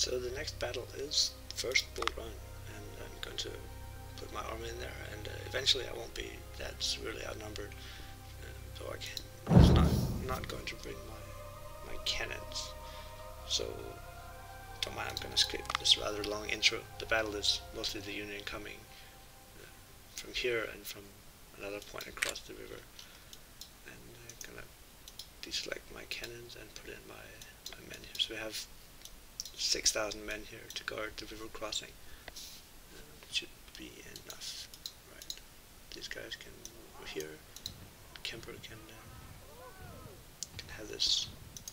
So the next battle is first Bull Run, and I'm going to put my army in there, and eventually I won't be that really outnumbered, so I'm not going to bring my cannons. So don't mind, I'm going to skip this rather long intro. The battle is mostly the Union coming from here and from another point across the river, and I'm going to deselect my cannons and put in my men here. So we have 6,000 men here to guard the river crossing. It should be enough, right? These guys can go here. Kemper can have this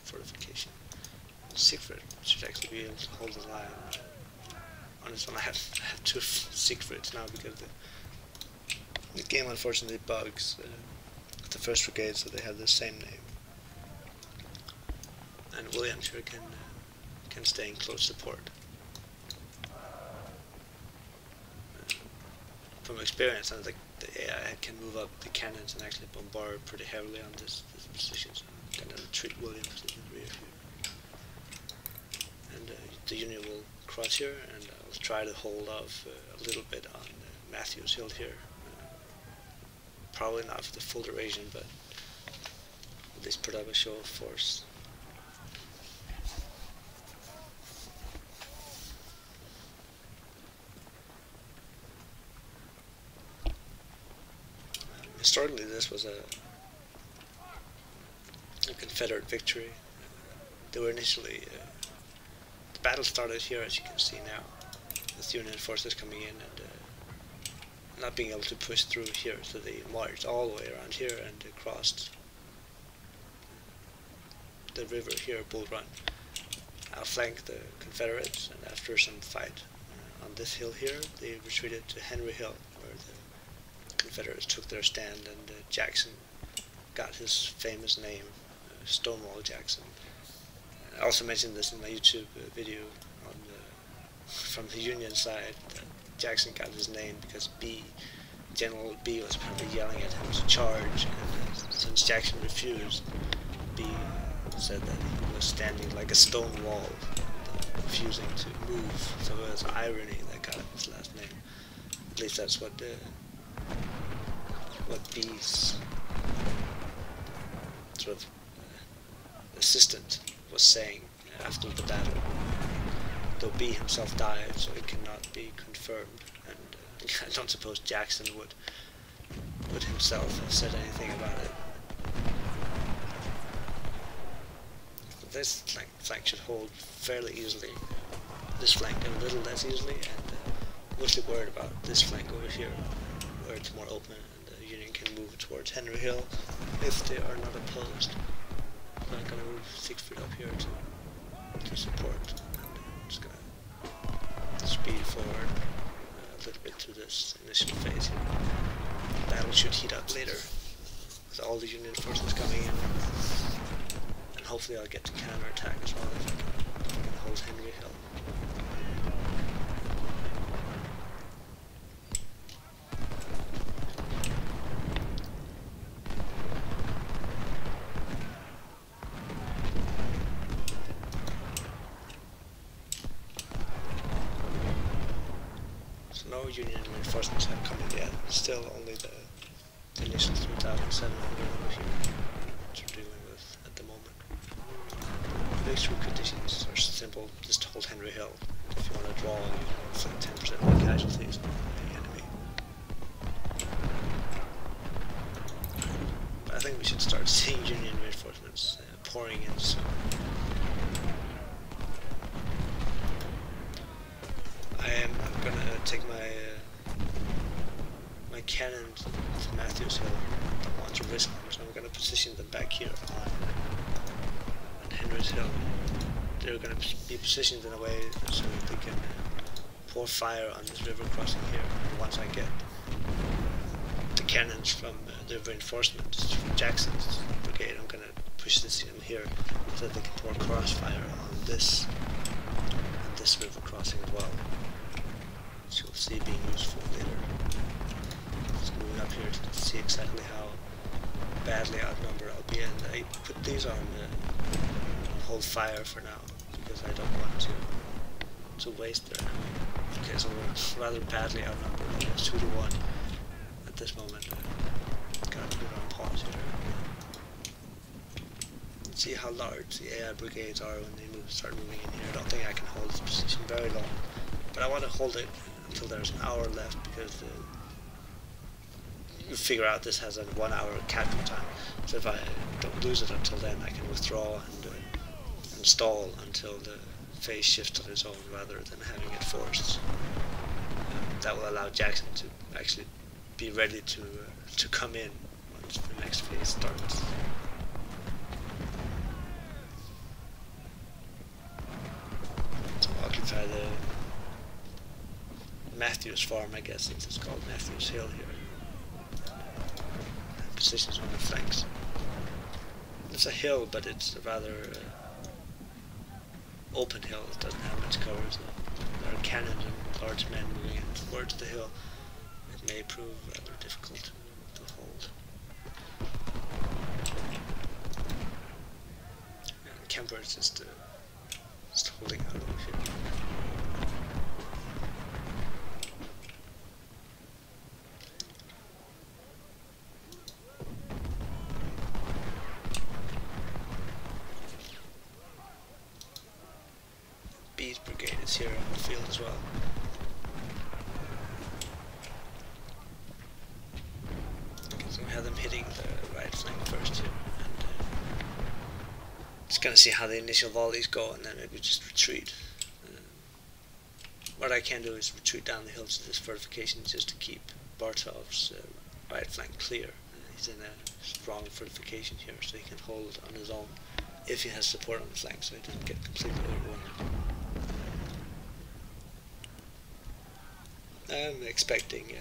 fortification. Siegfried should actually be able to hold the line. On this one, I have two Siegfrieds now because the game unfortunately bugs the first brigade, so they have the same name. And William here can stay in close support. From experience, I think the AI can move up the cannons and actually bombard pretty heavily on this position. So I'm gonna retreat Williams to the rear here, and the Union will cross here, and I'll try to hold off a little bit on Matthews Hill here. Probably not for the full duration, but at least put up a show of force. Historically, this was a Confederate victory. They were initially the battle started here, as you can see now, with Union forces coming in and not being able to push through here, so they marched all the way around here and crossed the river here, Bull Run. Outflanked the Confederates, and after some fight on this hill here, they retreated to Henry Hill, where the Confederates took their stand, and Jackson got his famous name, Stonewall Jackson. I also mentioned this in my YouTube video on from the Union side, that Jackson got his name because General B was apparently yelling at him to charge, and since Jackson refused, B said that he was standing like a stone wall, refusing to move. So it was irony that got his last name. At least that's what B's sort of assistant was saying after the battle. Though B himself died, so it cannot be confirmed, and I don't suppose Jackson would himself have said anything about it. But this flank should hold fairly easily. This flank a little less easily, and mostly worried about this flank over here, where it's more open and the Union can move towards Henry Hill if they are not opposed. So I'm going to move Siegfried up here to support, and I'm just going to speed forward a little bit through this initial phase here. The battle should heat up later with all the Union forces coming in, and hopefully I'll get to counterattack as well if I can hold Henry Hill. No Union reinforcements have come in yet. Still only the initial 3,700 over here which we're dealing with at the moment. Victory conditions are simple. Just hold Henry Hill. If you want to draw, you inflict 10% more casualties on the enemy. But I think we should start seeing Union reinforcements pouring in soon. I'm gonna take my cannon to Matthews Hill. I don't want to risk them, so I'm gonna position them back here on Henry's Hill. They're gonna be positioned in a way so that they can pour fire on this river crossing here. And once I get the cannons from the reinforcements from Jackson's brigade, I'm gonna push this in here so that they can pour crossfire on this river crossing as well. Which you'll see being useful later. Just moving up here to see exactly how badly outnumbered I'll be, and I put these on hold fire for now because I don't want to to waste their ammo. Okay, so we're rather badly outnumbered, almost 2 to 1 at this moment. Gotta put it on pause here. Let's see how large the AI brigades are when they start moving in here. I don't think I can hold this position very long, but I want to hold it until there's an hour left, because you figure out this has a 1 hour capture time. So if I don't lose it until then, I can withdraw and stall until the phase shifts on its own, rather than having it forced. That will allow Jackson to actually be ready to come in once the next phase starts. So I'll occupy the Matthews farm, I guess, since it's called Matthews Hill here. Positions on the flanks. It's a hill, but it's a rather open hill. It doesn't have much cover, so there are cannons and large men moving in towards the hill. It may prove rather difficult to hold. And Kemper is just holding out over here. B's brigade is here on the field as well. Okay, so we have them hitting the right flank first here, and just gonna see how the initial volleys go, and then maybe just retreat. What I can do is retreat down the hill to this fortification just to keep Bartov's right flank clear. He's in a strong fortification here, so he can hold on his own if he has support on the flank, so he doesn't get completely overwhelmed. I'm expecting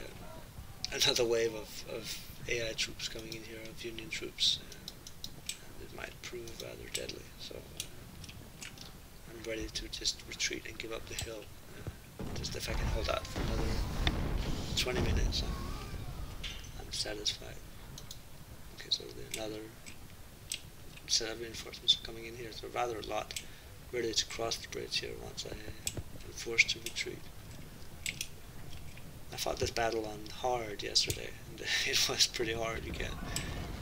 another wave of AI troops coming in here, of Union troops, and it might prove rather deadly, so I'm ready to just retreat and give up the hill. Just if I can hold out for another 20 minutes, I'm satisfied. Okay, so another set of reinforcements are coming in here, so rather a lot, ready to cross the bridge here once I am forced to retreat. I fought this battle on hard yesterday, and it was pretty hard again.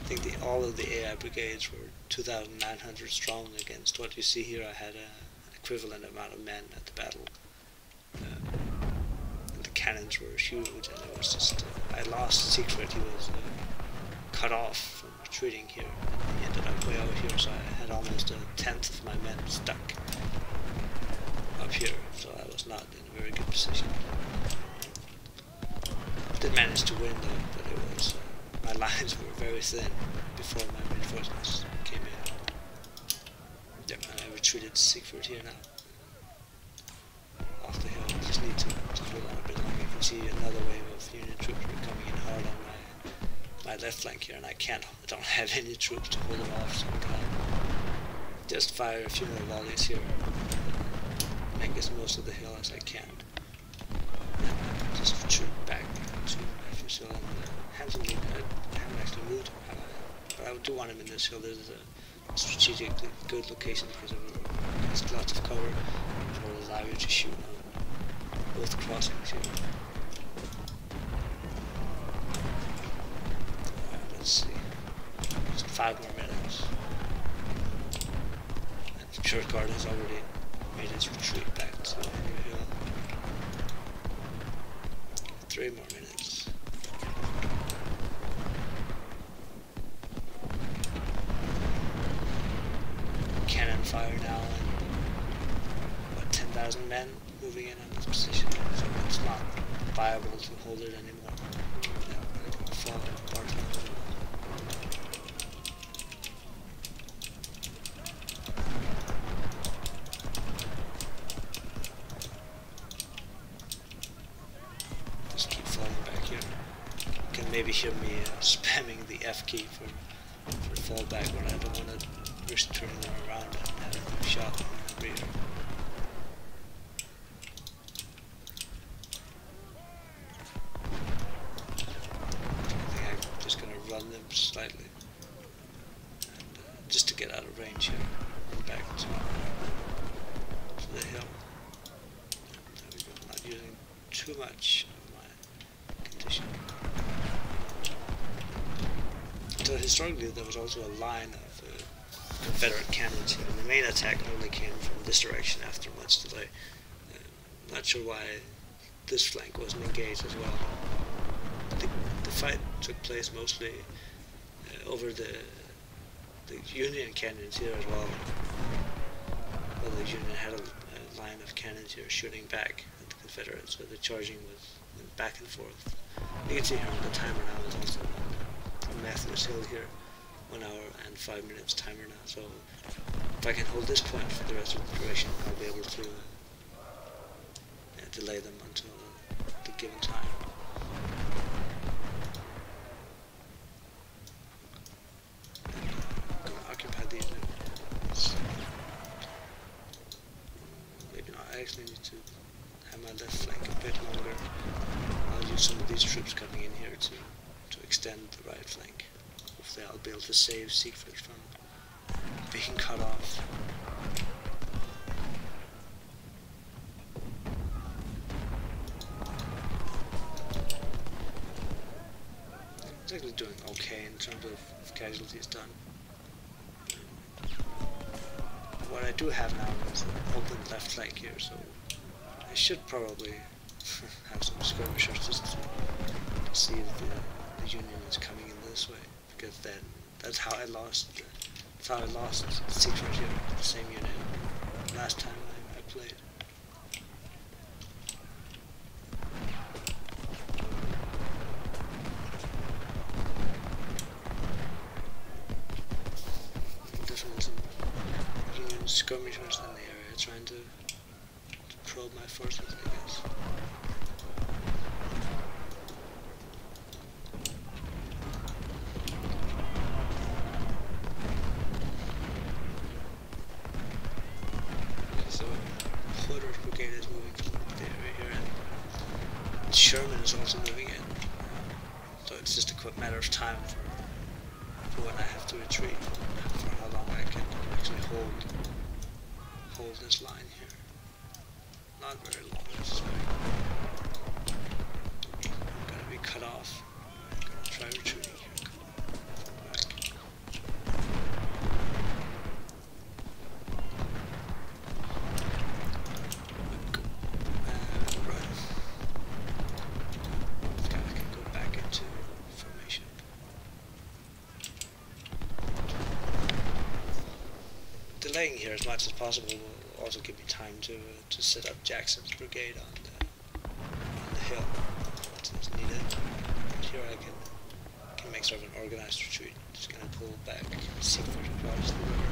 I think all of the AI brigades were 2,900 strong against what you see here. I had an equivalent amount of men at the battle. And the cannons were huge, and it was just, I lost Siegfried. He was cut off from retreating here. He ended up way over here, so I had almost a tenth of my men stuck up here, so I was not in a very good position. Did manage to win though, but it was my lines were very thin before my reinforcements came in. Yep, and I retreated Siegfried here now. Off the hill. I just need to hold on a bit longer. You can see another wave of Union troops were coming in hard on my left flank here, and I don't have any troops to hold them off, so I'm gonna just fire a few more volleys here and get most of the hill as I can. Just retreat back to Matthews Hill, and Hansen haven't actually moved him, but I do want him in this hill. This is a strategically good location because it has lots of cover, and will allow you to shoot on both crossings here. Let's see, just 5 more minutes. And Shurtgard has already made his retreat back to the hill. 3 more minutes. Cannon fire now, and what, 10,000 men moving in on this position, so it's not viable to hold it anymore. Yeah, it will fall apart. Maybe hear me spamming the F key for fallback when I don't want to risk turning them around and having them shot in the rear. I think I'm just going to run them slightly, and, just to get out of range here, and back to the hill. too much of my condition. So historically there was also a line of Confederate cannons here, and the main attack only came from this direction after much delay. Not sure why this flank wasn't engaged as well. The fight took place mostly over the Union cannons here as well. Well, the Union had a line of cannons here shooting back at the Confederates, so the charging went back and forth. You can see here on the timer now is also on Matthews Hill here, 1 hour and 5 minutes timer now. So if I can hold this point for the rest of the duration, I'll be able to delay them until the given time. I'm going to occupy these units. Maybe not. I actually need to have my left flank a bit longer. I'll use some of these troops coming in here to extend the right flank. Hopefully I'll be able to save Siegfried from being cut off. It's actually doing okay in terms of casualties done. What I do have now is an open left flank here, so I should probably have some skirmishers just to see if the Union is coming in this way, because then that's how I lost Siegfried here, the same unit last time I played. Definitely some Union skirmishers in the area trying to probe my forces, I guess. Sherman is also moving in, so it's just a matter of time for when I have to retreat, and for how long I can actually hold this line here. Not very long necessarily. I'm gonna be cut off. I'm gonna try retreating here. Come back. Delaying here as much as possible will also give me time to set up Jackson's brigade on the hill as needed. And here I can make sort of an organized retreat. Just gonna pull back Siegfried across the river.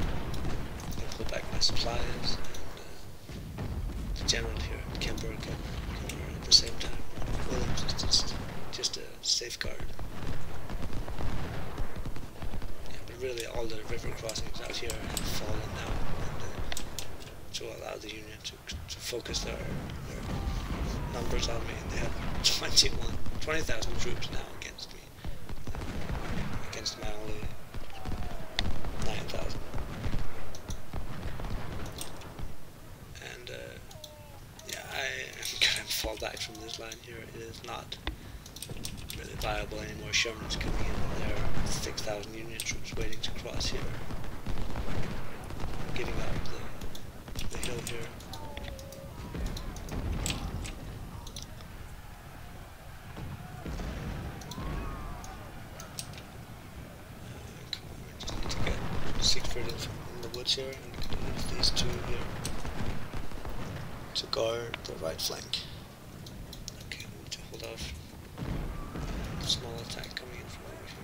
Gonna pull back my supplies, and the general here, Kemper, can at the same time. Williams is just a safeguard. Really all the river crossings out here have fallen now, and to allow the Union to focus their numbers on me. And they have 20,000 troops now against me, against my only 9,000. And yeah, I am gonna fall back from this line here. It is not really viable anymore. Sherman's coming in, and there are 6,000 Union troops waiting to cross here, giving up the hill here. Come on, we just need to get Siegfried in the woods here, and use these two here to guard the right flank. Okay, we need to hold off small attack coming in from over here.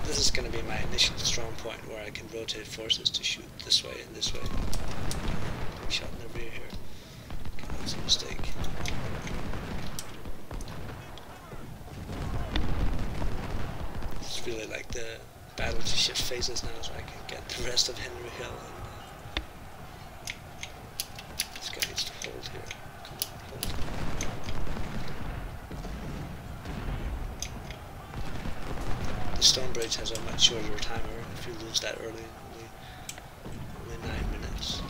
This is going to be my initial strong point where I can rotate forces to shoot this way and this way. I'm shot in the rear here. Okay, that's a mistake. It's really like the battle to shift phases now, so I can get the rest of Henry Hill. And this guy needs to hold here. Come on, hold. The stone bridge has a much shorter timer. If you lose that early, only 9 minutes.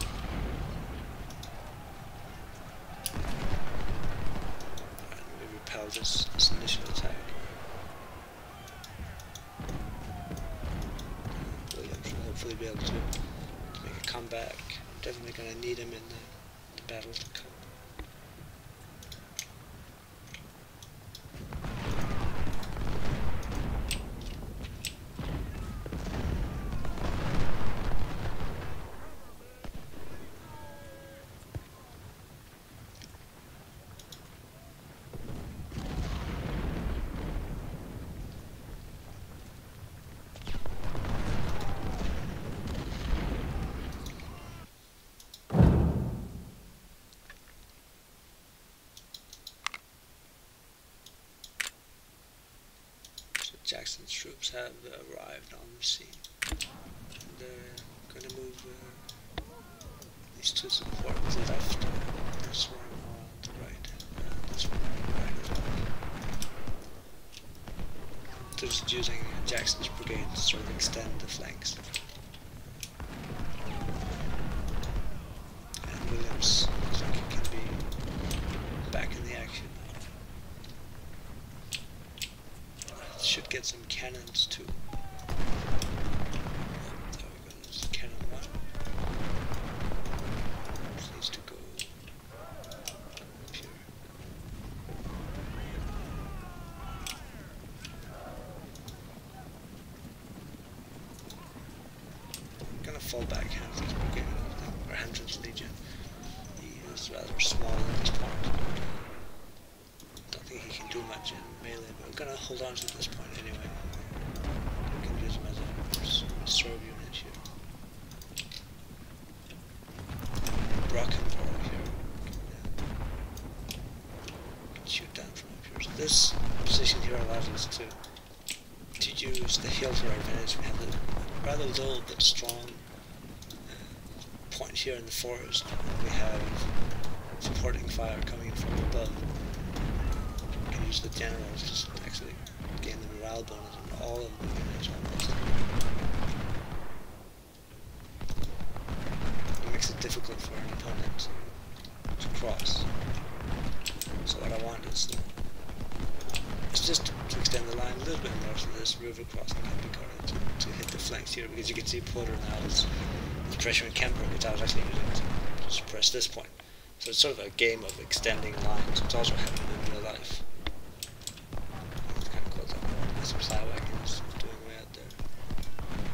back. I'm definitely gonna need him in the battle to come. Jackson's troops have arrived on the scene. They're going to move these two support to the left, this one on the right, and this one on the right as well. They're just using Jackson's brigade to sort of extend the flanks. And Williams looks like he can be back in the action. Should get some cannons too. There we go, there's cannon 1. This needs to go up here. I'm gonna fall back Hampton's brigade, or Hampton's legion. He is rather small at this point. Don't think he can do much in melee, but we're gonna hold on to this point anyway. We can use him as a serve unit here. Brockenborg here. Can shoot down from up here. So this position here allows us to use the hill to our advantage. We have a rather low but strong point here in the forest. We have supporting fire coming from above. Use the generals just actually gain the morale bonus on all of the units almost. It makes it difficult for an opponent to cross. So what I want is just to extend the line a little bit more so this river crossing can be guarded to hit the flanks here, because you can see Porter now is pressuring Kemper, which I was actually using to suppress this point. So it's sort of a game of extending lines. It's also happening in real life. Supply wagons doing way out there.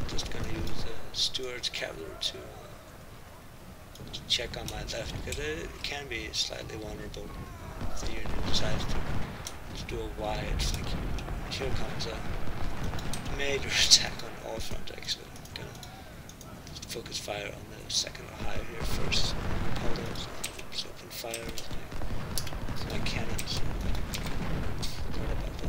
Just gonna use Stuart's cavalry to check on my left, because it can be slightly vulnerable if the unit decides to do a wide flank. Here comes a major attack on all fronts actually. I'm gonna focus fire on the second Ohio here first. Hold those, just open fire with my cannons. Sorry about that.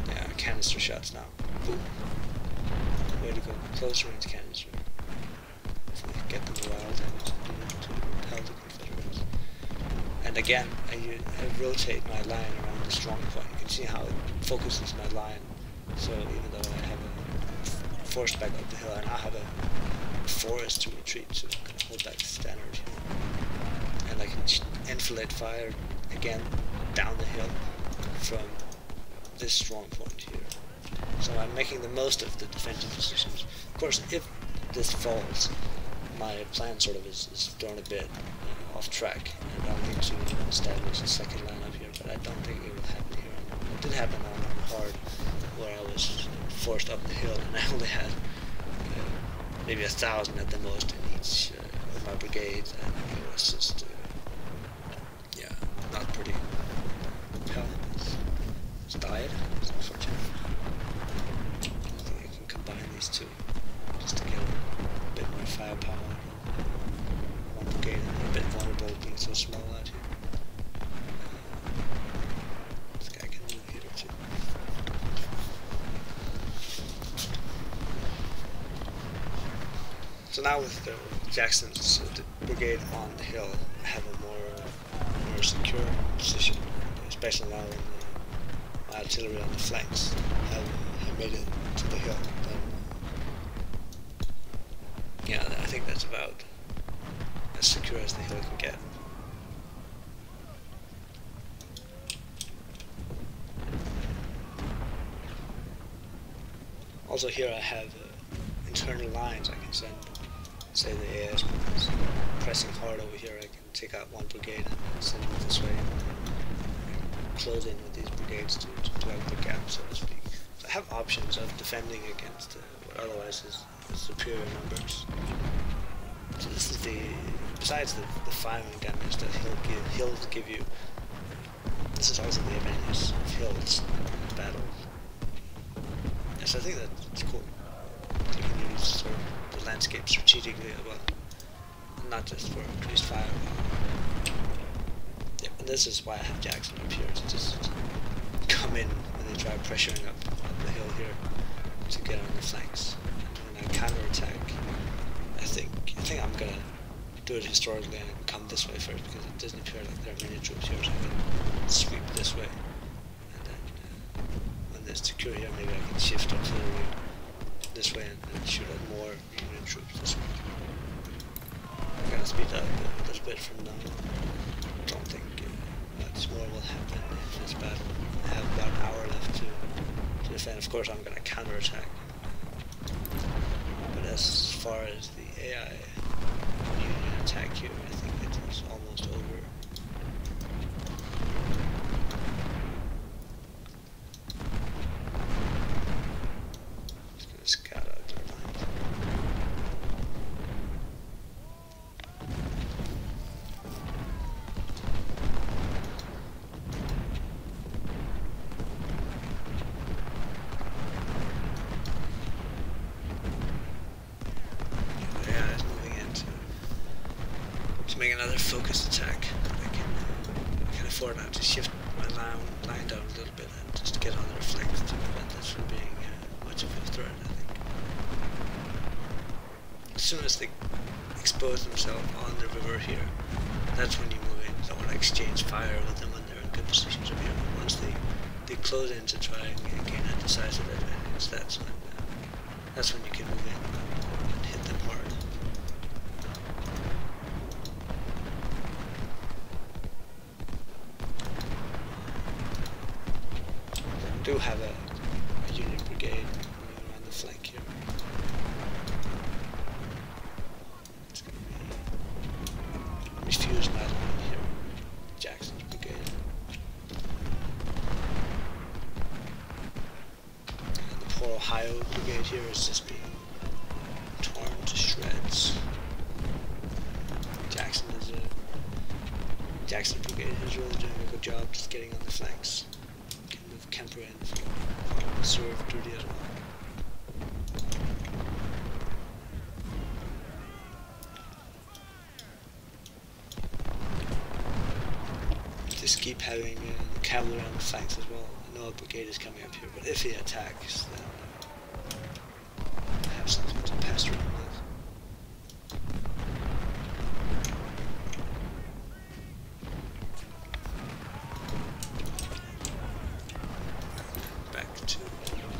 Yeah, canister shots now. Boom. Way to go. Close range canister. So we can get the morale damage to repel the Confederates. And again, I rotate my line around the strong point. You can see how it focuses my line. So even though I have a forced back up the hill, I now have a forest to retreat, so I can hold back the standard here. And I can enfilade fire again down the hill from this strong point here. So I'm making the most of the defensive positions. Of course, if this falls, my plan sort of is thrown a bit off track, and I'll need to establish a second line up here, but I don't think it will happen here. It did happen on hard, where I was forced up the hill, and I only had maybe 1,000 at the most in each of my brigades, and it was just, yeah, not pretty compelling. It's died. It's unfortunate. I think I can combine these two just to get a bit more firepower. One brigade and a bit vulnerable being so small out here. This guy can move here too. So now with Jackson's brigade on the hill, I have a more secure position, especially now when my artillery on the flanks have made it to the hill. Then, yeah, I think that's about as secure as the hill can get. Also here I have internal lines I can send. Say the AS is pressing hard over here, I can take out one brigade and send it this way and close in with these brigades to plug the gap, so to speak. So I have options of defending against what otherwise is superior numbers. So this is besides the firing damage that he'll give you, this is also the advantage of hills in battle. Yes, I think that's cool. You can use sort of the landscape strategically as well, not just for increased fire. Yeah, and this is why I have Jackson up here, to just come in when they try pressuring up the hill here to get on the flanks. And when I counterattack, I think I'm gonna do it historically and come this way first, because it doesn't appear like there are many troops here, so I can sweep this way. And then when there's secure here, maybe I can shift artillery this way and shoot at more Union troops this way. I'm gonna speed up a little bit from now. Don't think much more will happen in this battle. I have about an hour left to defend. Of course I'm gonna counterattack. But as far as the AI Union attack here, I think it is almost over. Just gonna scout out their lines. Make another focused attack. I can afford now to shift my line down a little bit and just get on their flanks to prevent this from being much of a threat, I think. As soon as they expose themselves on the river here, that's when you move in. You don't want to exchange fire with them when they're in good positions over here. But once they close in to try and gain a decisive advantage, that's when you can move in and hit them hard. I do have a Union brigade moving around the flank here. It's going to be refuse Madeline here. Jackson's brigade. And the poor Ohio brigade here is just being torn to shreds. Jackson brigade is really doing a good job just getting on the flanks. Kemper in for reserve duty as well. Just keep having cavalry on the flanks as well. I know a brigade is coming up here, but if he attacks, then I have something to pass around with.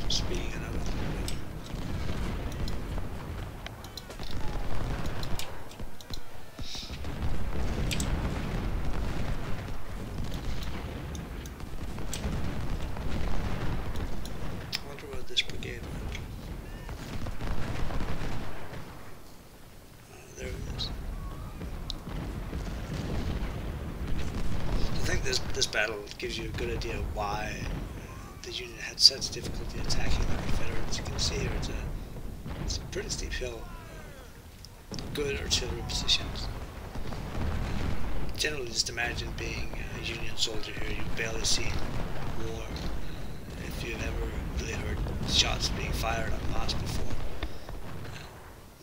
Speeding it up. I wonder what this brigade went. There it is. I think this battle gives you a good idea of why the Union had such difficulty attacking the Confederates. You can see here it's a pretty steep hill. Good artillery positions. Generally, just imagine being a Union soldier here. You've barely seen war. If you've ever really heard shots being fired on Moscow before,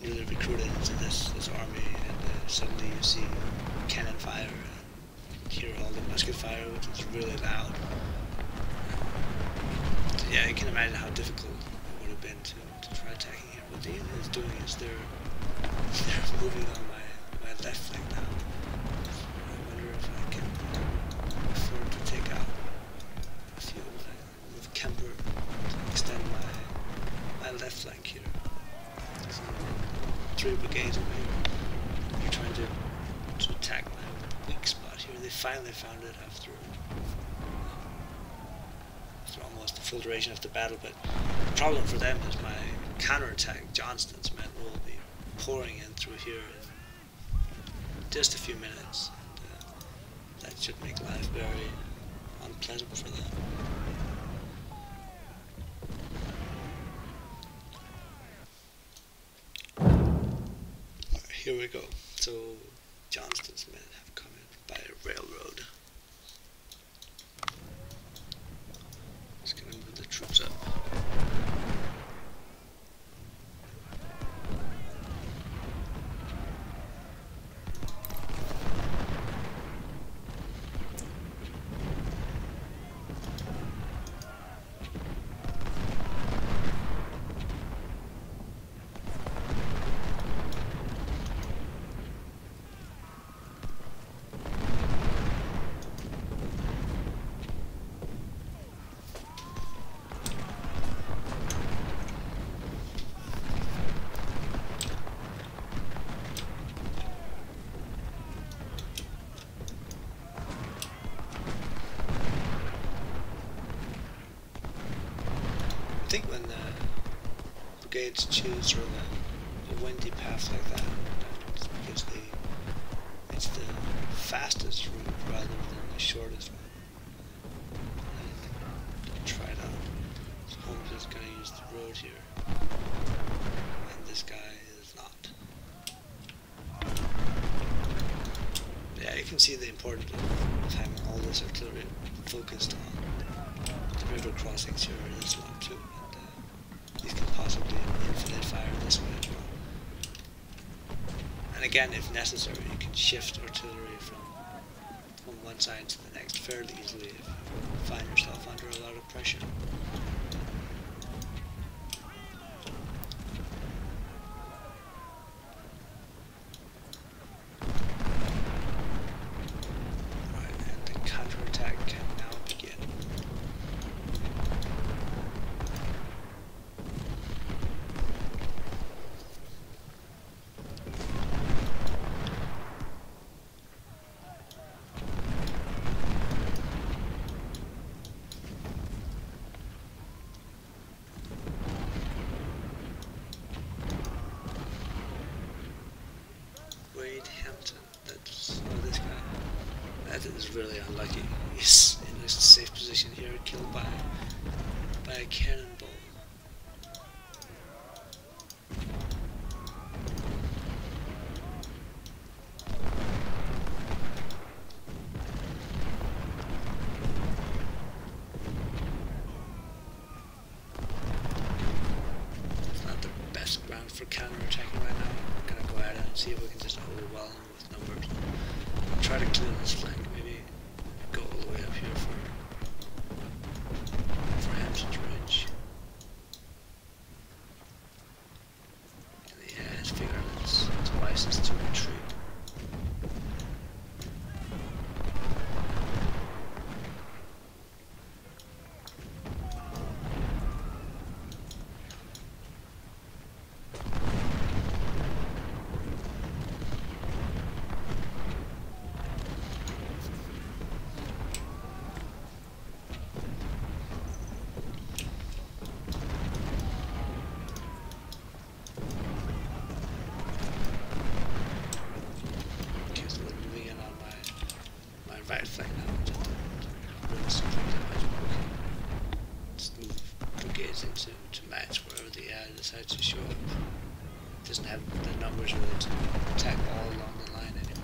newly recruited into this army, and suddenly you see cannon fire and hear all the musket fire, which is really loud. Yeah, you can imagine how difficult it would have been to try attacking here. What the Union is doing is they're moving on my left flank now. I wonder if I can afford to take out a few with Kemper to extend my left flank here. So 3 brigades over here. They're trying to attack my weak spot here. They finally found it after for almost the full duration of the battle. But the problem for them is my counterattack, Johnston's men, will be pouring in through here in just a few minutes, and that should make life very unpleasant for them. Here we go. So Johnston's men have come in by railroad. Just gonna move the troops up. I think when the brigades choose sort of a windy path like that, it's because it's the fastest route rather than the shortest one. And try it out. So Holmes is going to use the road here, and this guy is not. Yeah, you can see the importance of having all this artillery focused on the river crossings here in Islam too. These can possibly infiltrate fire this way as well. And again, if necessary, you can shift artillery from one side to the next fairly easily if you find yourself under a lot of pressure. Right, and the counterattack can now begin. Hampton, that's this guy. That is really unlucky. He's in a safe position here, killed by a cannonball. It's not the best ground for counterattacking right now. I'm gonna go at it and see if we can just overwhelm them with numbers. Try to clear this flank, maybe go all the way up here for Hampton's Ridge. And yeah, it's figured it's wisest to retreat. Right flank now, just move brigades into to match wherever the AI decides to show up. It doesn't have the numbers really to attack all along the line anymore.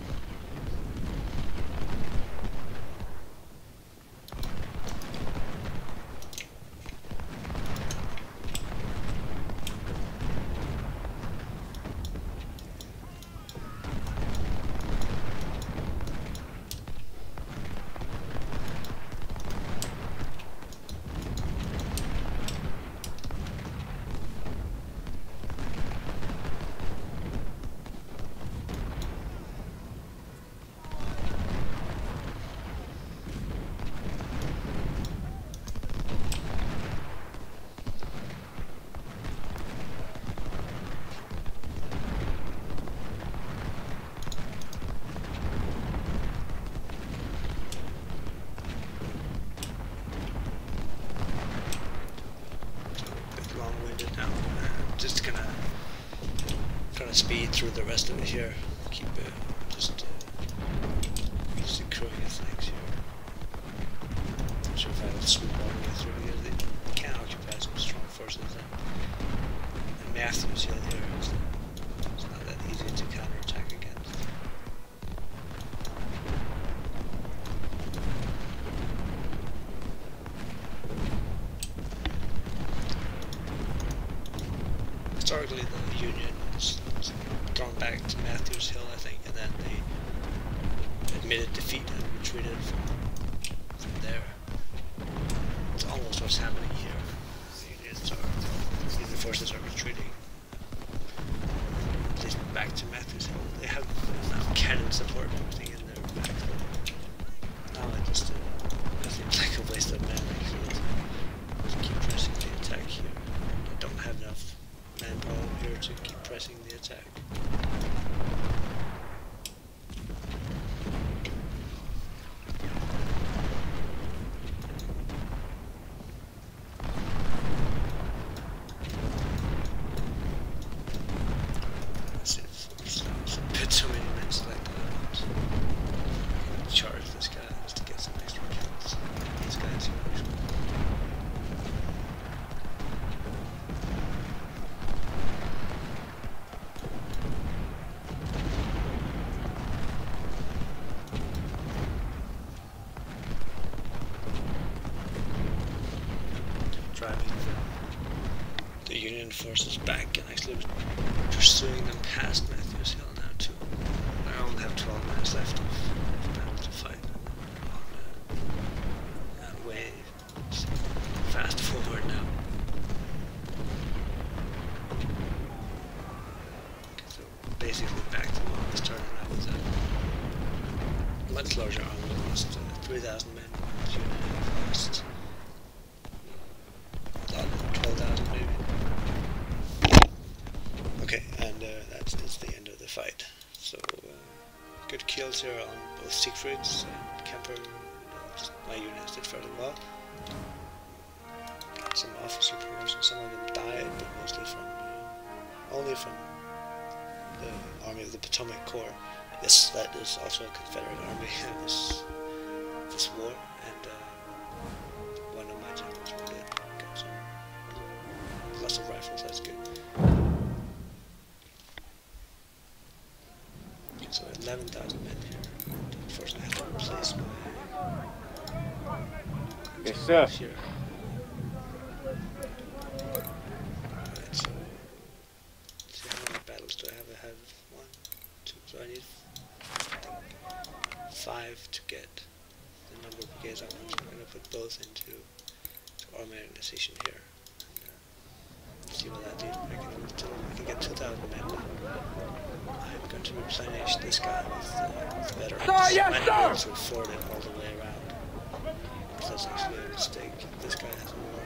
speed through the rest of it here. Keep just securing your flanks here. Not sure if I will swoop all the way through here. They can occupy some strong forces. And Matthews Hill here is not that easy to counterattack against. Historically, the Union was drawn back to Matthews Hill, I think, and then they admitted defeat and retreated from there. It's almost what's happening here. The Union forces are retreating, at least back to Matthews Hill. They have now cannon support and everything in their back. Now it just seems like a waste of mana actually to keep pressing the attack here. I don't have enough manpower here to keep pressing the attack. Let's see if there's a bit too many men selected. I can charge this guy just to get some extra kills. These guys here actually. Driving the Union forces back and actually pursuing them past Matthews Hill now too. I only have 12 minutes left of battle to fight on way fast forward now. So basically back to what we started out with a much larger army, lost 3,000 men, Union have lost 12,000 maybe. Okay, and that's the end of the fight. So good kills here on both Siegfrieds and Kemper. My units did fairly well. Got some officer promotions. Some of them died, but mostly from only from the Army of the Potomac Corps. Yes, that is also a Confederate army in this war, and one of my generals wounded. Got some lots of rifles. That's good. Okay, so 11,000 men here. Unfortunately, I have to replace my. Yes, sir. Here. Alright, so let's see how many battles do I have? I have 1, 2, so I need 5 to get the number of brigades I want. So I'm going to put both into army organization here. And, see what that did. I can get 2,000 men now. I'm going to replenish this guy with veterans. Yes, I might need to afford it all the way around. That's actually a mistake. This guy has more.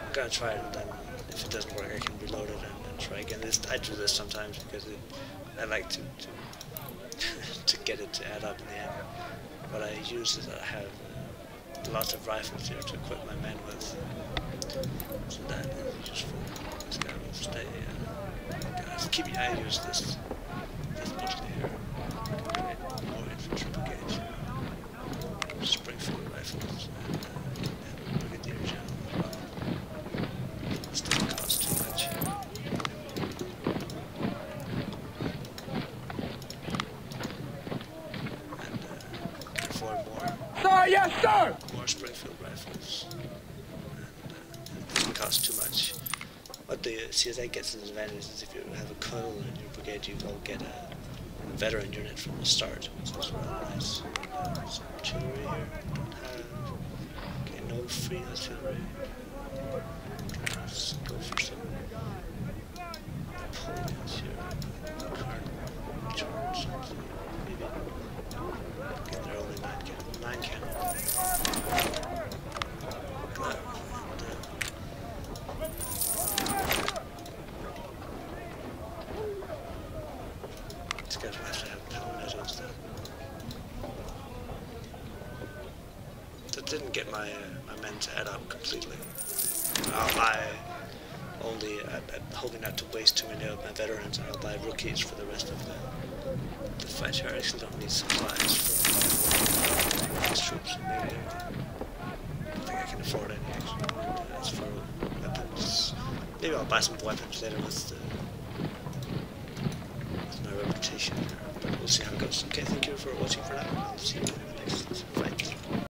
I'm gonna try it, and then if it doesn't work, I can reload it and try again. I do this sometimes because I like to to get it to add up in the end. What I use is that I have lots of rifles here to equip my men with, so that is useful. This guy will stay. Guys, I use this mostly here. Create more infantry brigades. Springfield rifles and Brigadier General as well. It still costs too much. And can afford more. Sir, yes, sir! More Springfield rifles. And it doesn't cost too much. What the CSA gets an advantage is if you have a colonel in your brigade, you will get a veteran unit from the start, which is really nice. Some artillery here. Don't have. Okay, no free artillery. Let's go for some Napoleons here. Cardinal charge. Maybe. Okay, they're only 9 cannon. These guys will have to have palmettos then. That didn't get my men to add up completely. only hoping not to waste too many of my veterans, and I'll buy rookies for the rest of the fight here. I actually don't need supplies for these troops, so maybe I don't think I can afford any actually. As for weapons, maybe I'll buy some weapons later with my reputation, but we'll see how it goes. Okay, thank you for watching for now. I'll see you in the next fight.